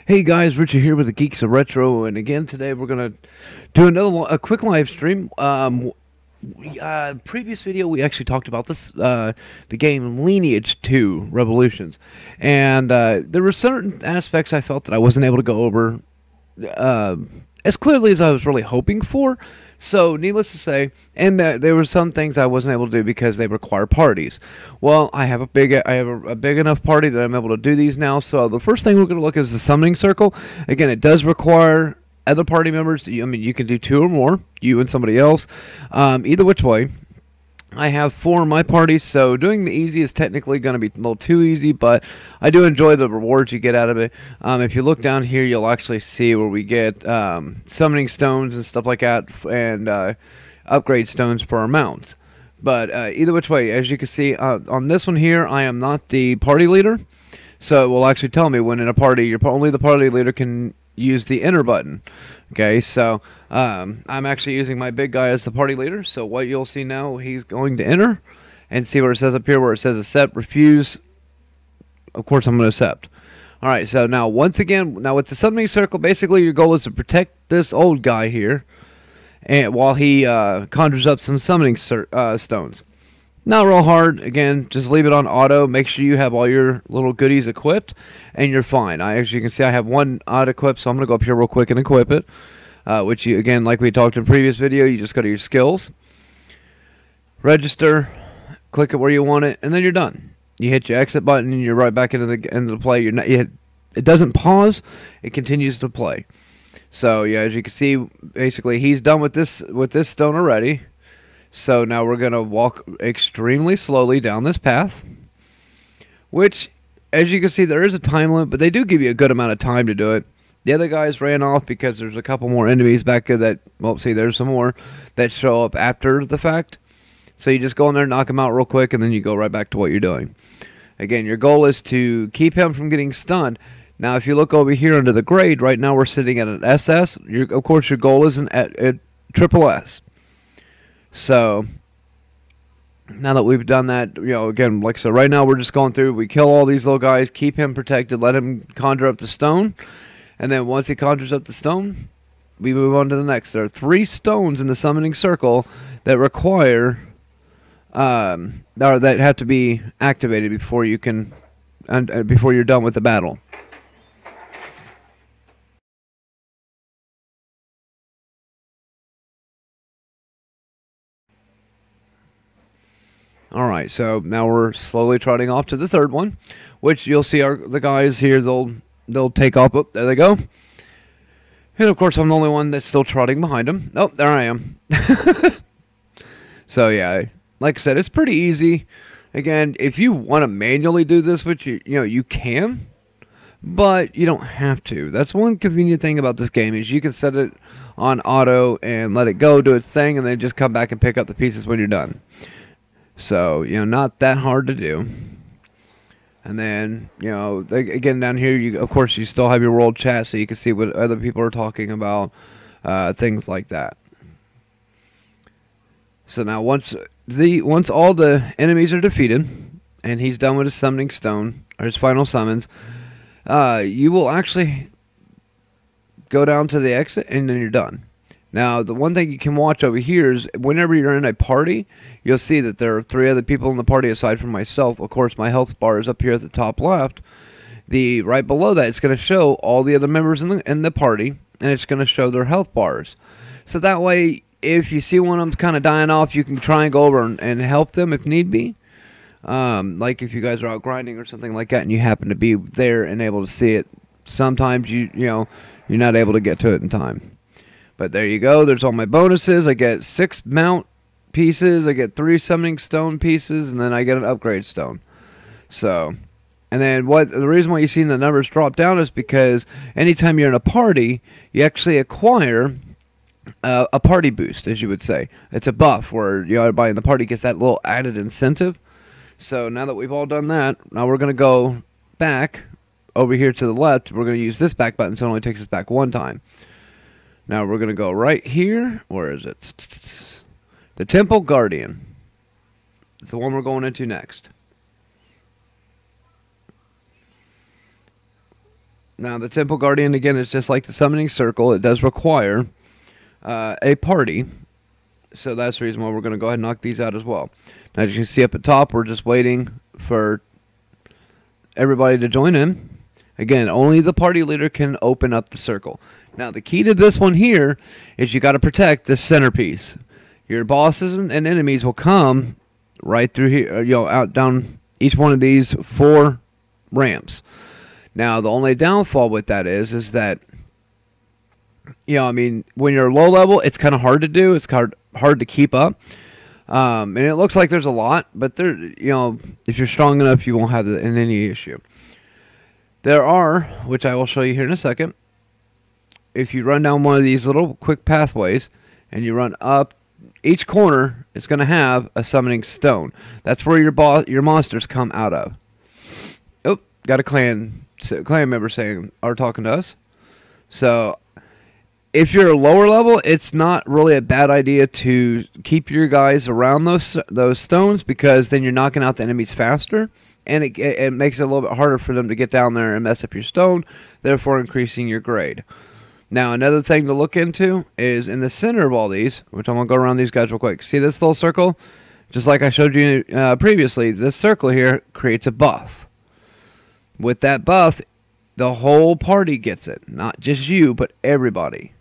Hey guys, Richard here with the Geeks of Retro, and again today we're gonna do a quick live stream. Previous video we actually talked about the game Lineage 2 Revolutions, and there were certain aspects I felt that I wasn't able to go over uh, as clearly as I was really hoping for. So, needless to say, and there were some things I wasn't able to do because they require parties. Well, I have a big enough party that I'm able to do these now. So the first thing we're going to look at is the summoning circle. Again, it does require other party members. I mean, you can do two or more, you and somebody else. Either which way. I have four in my party, so doing the easy is technically going to be a little too easy, but I do enjoy the rewards you get out of it. If you look down here, you'll actually see where we get summoning stones and stuff like that, and upgrade stones for our mounts. But either which way, as you can see, on this one here, I am not the party leader, so it will actually tell me when in a party, only the party leader can use the enter button. Okay, so I'm actually using my big guy as the party leader. So what you'll see now, he's going to enter and see where it says up here where it says accept, refuse. Of course, I'm going to accept. All right, so now once again, now with the summoning circle, basically your goal is to protect this old guy here, and while he conjures up some summoning stones. Not real hard. Again, just leave it on auto. Make sure you have all your little goodies equipped, and you're fine. As you can see, I have one auto equipped, so I'm going to go up here real quick and equip it. Which, you, again, like we talked in previous video, you just go to your skills, register, click it where you want it, and then you're done. You hit your exit button, and you're right back into the play. It doesn't pause. It continues to play. So, yeah, as you can see, basically, he's done with this stone already. So now we're going to walk extremely slowly down this path, which, as you can see, there is a time limit, but they do give you a good amount of time to do it. The other guys ran off because there's a couple more enemies back there that, well, see, there's some more that show up after the fact. So you just go in there, knock them out real quick, and then you go right back to what you're doing. Again, your goal is to keep him from getting stunned. Now, if you look over here under the grade, right now we're sitting at an SS. Of course, your goal is at triple S. So, now that we've done that, again, like I said, right now we're just going through, we kill all these little guys, keep him protected, let him conjure up the stone, and then once he conjures up the stone, we move on to the next. There are 3 stones in the summoning circle that require, or that have to be activated before you can, before you're done with the battle. Alright, so now we're slowly trotting off to the third one, which you'll see the guys here, they'll take off. Oh, there they go. And of course, I'm the only one that's still trotting behind them. Oh, there I am. So yeah, like I said, it's pretty easy. Again, if you want to manually do this, which you can, but you don't have to. That's one convenient thing about this game is you can set it on auto and let it go, do its thing, and then just come back and pick up the pieces when you're done. So, not that hard to do. And then, again, down here, of course, you still have your world chat so you can see what other people are talking about, things like that. So now, once all the enemies are defeated, and he's done with his summoning stone, or his final summons, you will actually go down to the exit, and then you're done. Now, the one thing you can watch over here is whenever you're in a party, you'll see that there are 3 other people in the party aside from myself. Of course, my health bar is up here at the top left. Right below that, it's going to show all the other members in the party, and it's going to show their health bars. So that way, if you see one of them kind of dying off, you can try and go over and help them if need be. Like if you guys are out grinding or something like that, and you happen to be there and able to see it. Sometimes you're not able to get to it in time. But there you go. There's all my bonuses. I get 6 mount pieces. I get 3 summoning stone pieces. And then I get an upgrade stone. So, and then the reason why you've seen the numbers drop down is because anytime you're in a party, you actually acquire a party boost, as you would say. It's a buff where everybody in the party gets that little added incentive. So now that we've all done that, now we're going to go back over here to the left. We're going to use this back button so it only takes us back 1 time. Now we're going to go right here. Where is it? The Temple Guardian. It's the one we're going into next. Now, the Temple Guardian, again, is just like the Summoning Circle. It does require a party. So that's the reason why we're going to go ahead and knock these out as well. Now, as you can see up at top, we're just waiting for everybody to join in. Again, only the party leader can open up the circle. Now, the key to this one here is you got to protect this centerpiece. Your bosses and enemies will come right through here, out down each one of these 4 ramps. Now, the only downfall with that is that, I mean, when you're low level, it's kind of hard to do. It's hard to keep up. And it looks like there's a lot, but there, if you're strong enough, you won't have any issue. There are, which I will show you here in a second, if you run down one of these little quick pathways and you run up each corner, it's going to have a summoning stone. That's where your monsters come out of. Oh, got a clan member talking to us. So if you're a lower level, it's not really a bad idea to keep your guys around those stones, because then you're knocking out the enemies faster, and it makes it a little bit harder for them to get down there and mess up your stone, therefore increasing your grade. Now, another thing to look into is in the center of all these, which I'm going to go around these guys real quick. See this little circle? Just like I showed you previously, this circle here creates a buff. With that buff, the whole party gets it. Not just you, but everybody.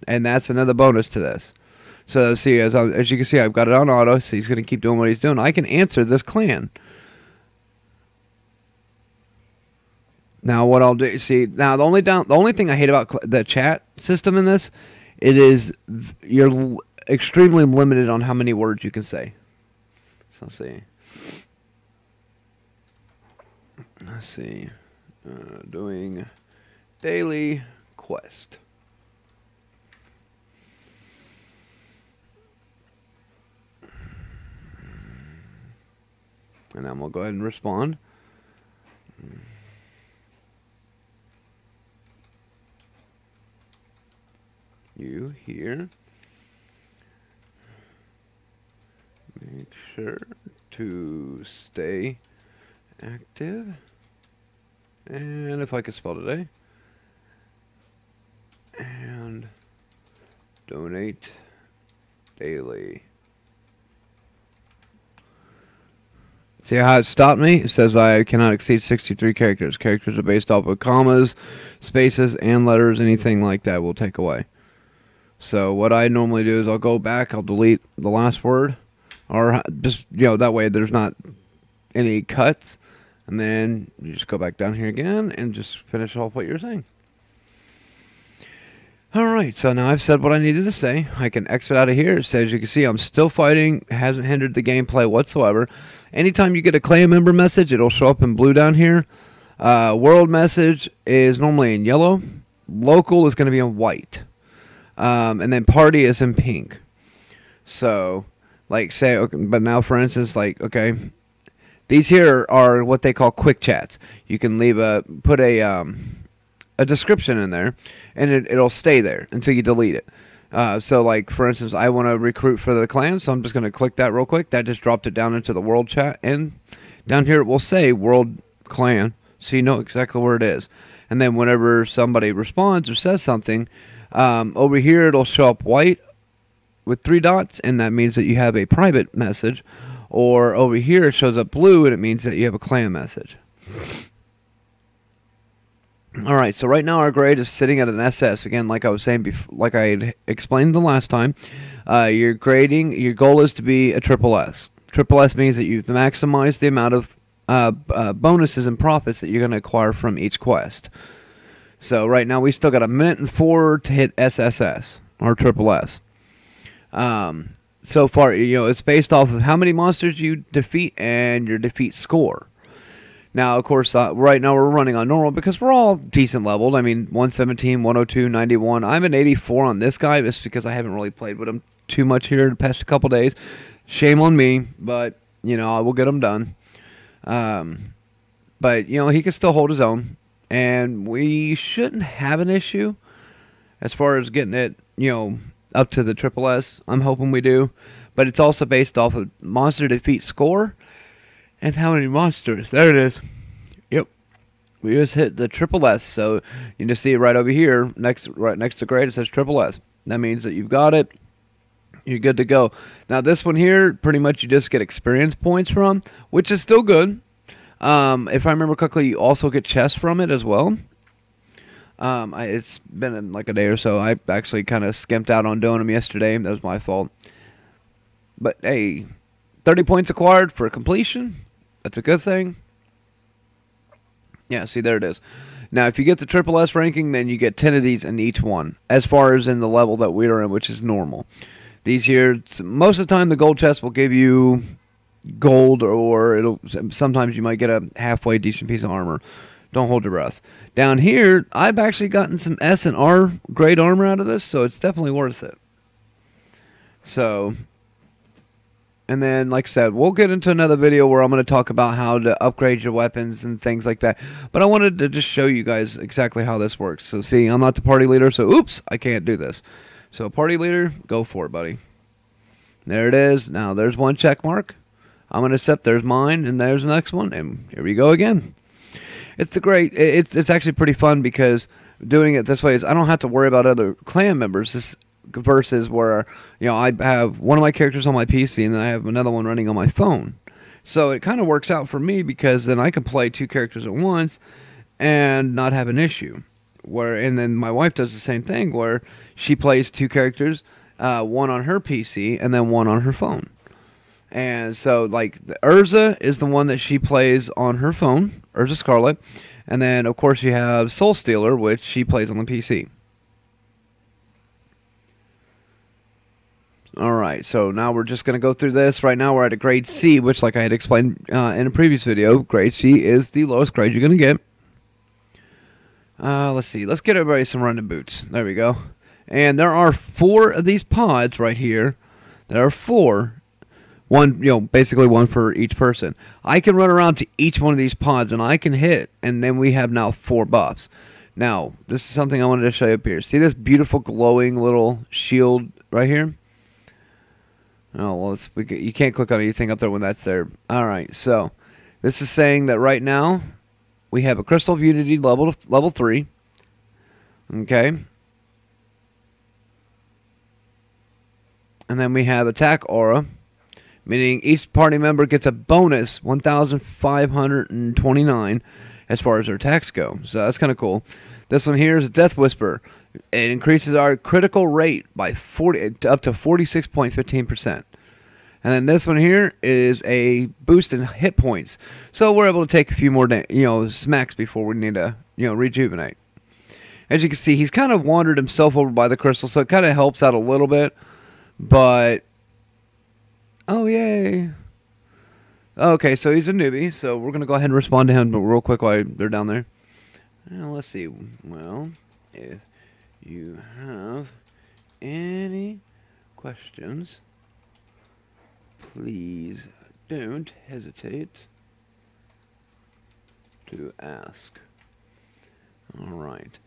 And that's another bonus to this. So, see, as you can see, I've got it on auto, so he's going to keep doing what he's doing. I can answer this clan. Now, what I'll do, see, now the only thing I hate about the chat system in this, it is you're extremely limited on how many words you can say. So, let's see. Doing daily quest. And then we'll go ahead and respond. You here. Make sure to stay active. And if I could spell today. And donate daily. See how it stopped me? It says I cannot exceed 63 characters. Characters are based off of commas, spaces, and letters. Anything like that will take away. So what I normally do is I'll go back, I'll delete the last word, or just, that way there's not any cuts. And then you just go back down here again and just finish off what you're saying. Alright, so now I've said what I needed to say. I can exit out of here. It says, you can see I'm still fighting. It hasn't hindered the gameplay whatsoever. Anytime you get a clan member message, it'll show up in blue down here. World message is normally in yellow. Local is going to be in white. And then party is in pink. So, like, say, okay, but now for instance, like, okay, these here are what they call quick chats. You can put a description in there, and it'll stay there until you delete it. So, like, for instance, I want to recruit for the clan, so I'm just going to click that real quick. That just dropped it down into the world chat, and down here it will say world clan, so you know exactly where it is. And then whenever somebody responds or says something, over here it'll show up white with 3 dots, and that means that you have a private message. Or over here it shows up blue, and it means that you have a clan message. Alright, so right now our grade is sitting at an SS. Again, like I was saying before, like I had explained the last time, your goal is to be a triple S. Triple S means that you've maximized the amount of bonuses and profits that you're going to acquire from each quest. So right now we still got 1 minute and 4 to hit SSS, or triple S. So far, it's based off of how many monsters you defeat and your defeat score. Now, of course, right now we're running on normal because we're all decent leveled. I mean, 117, 102, 91. I'm an 84 on this guy just because I haven't really played with him too much here the past couple days. Shame on me, but, I will get him done. But, he can still hold his own. And we shouldn't have an issue as far as getting it, up to the triple S. I'm hoping we do. But it's also based off of monster defeat score and how many monsters. There it is. Yep. We just hit the triple S, so you just see it right over here, right next to grade. It says triple S. That means that you've got it. You're good to go. Now this one here, pretty much you just get experience points from, which is still good. If I remember correctly, you also get chests from it as well. It's been in like a day or so. I actually kind of skimped out on doing them yesterday. That was my fault. But hey, 30 points acquired for completion. That's a good thing. Yeah, see, there it is. Now, if you get the triple S ranking, then you get 10 of these in each one, as far as in the level that we are in, which is normal. These here, most of the time, the gold chest will give you gold, or sometimes you might get a halfway decent piece of armor. Don't hold your breath. Down here, I've actually gotten some S and R grade armor out of this, so it's definitely worth it. So, and then, like I said, we'll get into another video where I'm going to talk about how to upgrade your weapons and things like that. But I wanted to just show you guys exactly how this works. So, see, I'm not the party leader, so oops, I can't do this. So, party leader, go for it, buddy. There it is. Now, there's one check mark. I'm going to set, there's mine, and there's the next one, and here we go again. It's actually pretty fun because doing it this way is I don't have to worry about other clan members. This versus where, you know, I have one of my characters on my PC and then I have another one running on my phone. So it kind of works out for me because then I can play two characters at once and not have an issue. And then my wife does the same thing where she plays two characters, one on her PC and then one on her phone. And so, like, the Urza is the one that she plays on her phone, Urza Scarlet. And then, of course, you have Soul Stealer, which she plays on the PC. Alright, so now we're just going to go through this. Right now we're at a grade C, which, like I had explained in a previous video, grade C is the lowest grade you're going to get. Let's see. Let's get everybody some running boots. There we go. And there are 4 of these pods right here. There are 4. One, you know, basically one for each person. I can run around to each one of these pods and I can hit, and then we have now 4 buffs. Now, this is something I wanted to show you up here. See this beautiful glowing little shield right here? Oh, well, you can't click on anything up there when that's there. Alright, so this is saying that right now we have a Crystal of Unity level 3. Okay. And then we have Attack Aura, meaning each party member gets a bonus 1,529 as far as their attacks go. So that's kind of cool. This one here is a Death Whisper. It increases our critical rate by up to 46.15%. And then this one here is a boost in hit points. So we're able to take a few more smacks before we need to rejuvenate. As you can see, he's kind of wandered himself over by the crystal, so it kind of helps out a little bit. But oh, yay. Okay, so he's a newbie, so we're going to go ahead and respond to him real quick while they're down there. Now, let's see. Well, if you have any questions, please don't hesitate to ask. All right.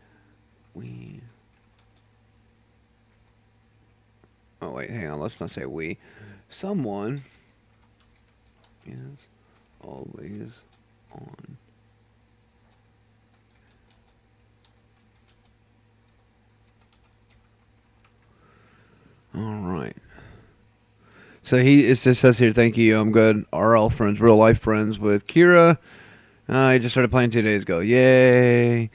Oh, wait, hang on. Let's not say we. Someone is always on. All right. So it just says here, thank you, I'm good. RL friends, real life friends with Kira. I just started playing 2 days ago. Yay.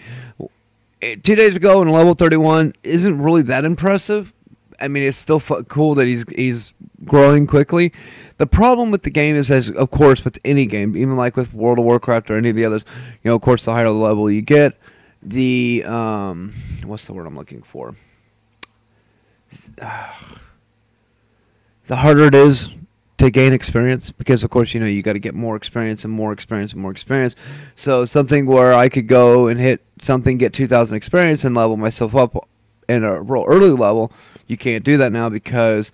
2 days ago and level 31 isn't really that impressive. I mean, it's still cool that he's growing quickly. The problem with the game is, as of course with any game, even like with World of Warcraft or any of the others, of course, the higher the level you get, the what's the word I'm looking for? The harder it is to gain experience, because of course you got to get more experience and more experience and more experience. So something where I could go and hit something, get 2,000 experience and level myself up in a real early level, you can't do that now because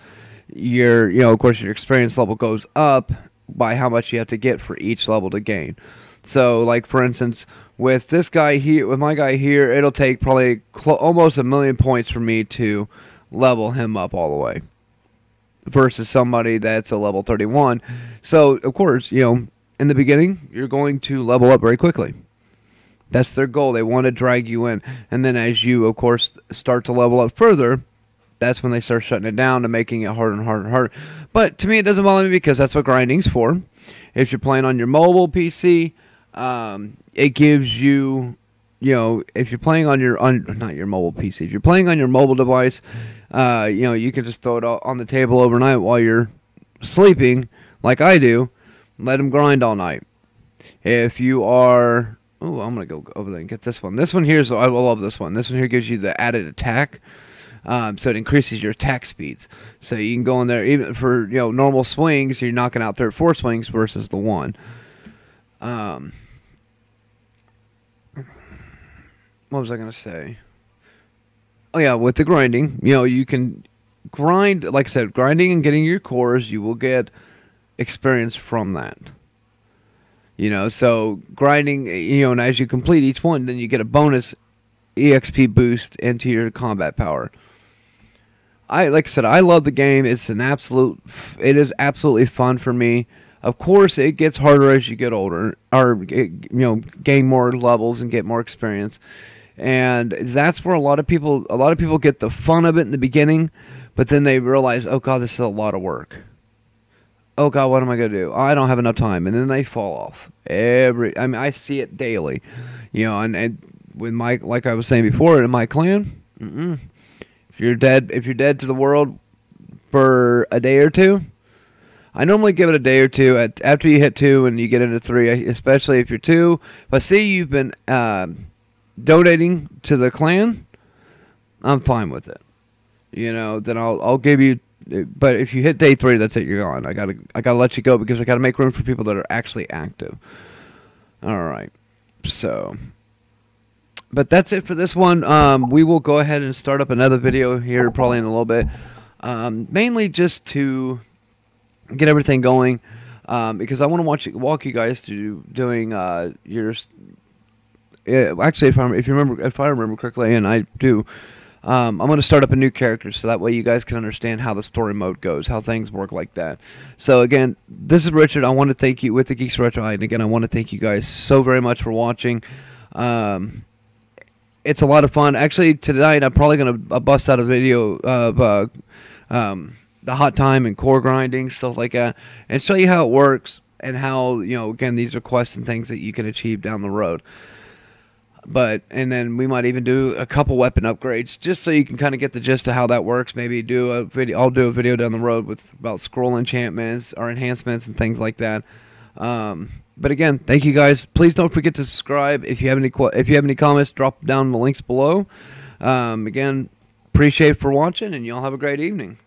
of course your experience level goes up by how much you have to get for each level to gain. So like for instance, with this guy here, with my guy here, it'll take probably almost 1,000,000 points for me to level him up all the way versus somebody that's a level 31. So of course, in the beginning, you're going to level up very quickly. That's their goal. They want to drag you in. And then as you, of course, start to level up further, that's when they start shutting it down and making it harder and harder and harder. But to me, it doesn't bother me because that's what grinding's for. If you're playing on your mobile PC, it gives you, if you're playing on not your mobile PC, if you're playing on your mobile device, you can just throw it on the table overnight while you're sleeping, like I do. Let them grind all night. If you are, I'm gonna go over there and get this one. This one here I love this one. This one here gives you the added attack, so it increases your attack speeds. So you can go in there even for normal swings. You're knocking out 3 or 4 swings versus the one. What was I gonna say? Oh yeah, with the grinding, you can grind. Like I said, grinding and getting your cores, you will get experience from that. So grinding, and as you complete each one, then you get a bonus EXP boost into your combat power. Like I said, I love the game. It is absolutely fun for me. Of course, it gets harder as you get older, or gain more levels and get more experience. And that's where a lot of people get the fun of it in the beginning, but then they realize, oh god, this is a lot of work. Oh god, what am I gonna do? Oh, I don't have enough time, and then they fall off. I see it daily, and with like I was saying before, in my clan, if you're dead to the world for a day or two, I normally give it a day or two. After you hit 2 and you get into 3, especially if you're 2. If I see you've been donating to the clan, I'm fine with it. Then I'll give you. But if you hit day 3, that's it. You're gone. I gotta let you go because I gotta make room for people that are actually active. All right. So, but that's it for this one. We will go ahead and start up another video here probably in a little bit. Mainly just to get everything going, because I want to walk you guys through doing your. Actually, if I remember correctly, and I do. I'm going to start up a new character so that way you guys can understand how the story mode goes, how things work like that. So again, this is Richard. I want to thank you with the Geeks Retro, and again, I want to thank you guys so very much for watching. It's a lot of fun. Actually, tonight I'm probably going to bust out a video of the hot time and core grinding, stuff like that, and show you how it works and how, again, these are quests and things that you can achieve down the road. And then we might even do a couple weapon upgrades just so you can kind of get the gist of how that works. Maybe do a video. I'll do a video down the road about scroll enchantments or enhancements and things like that. But again, thank you guys. Please don't forget to subscribe. If you have any comments, drop down the links below. Again, appreciate it for watching, and y'all have a great evening.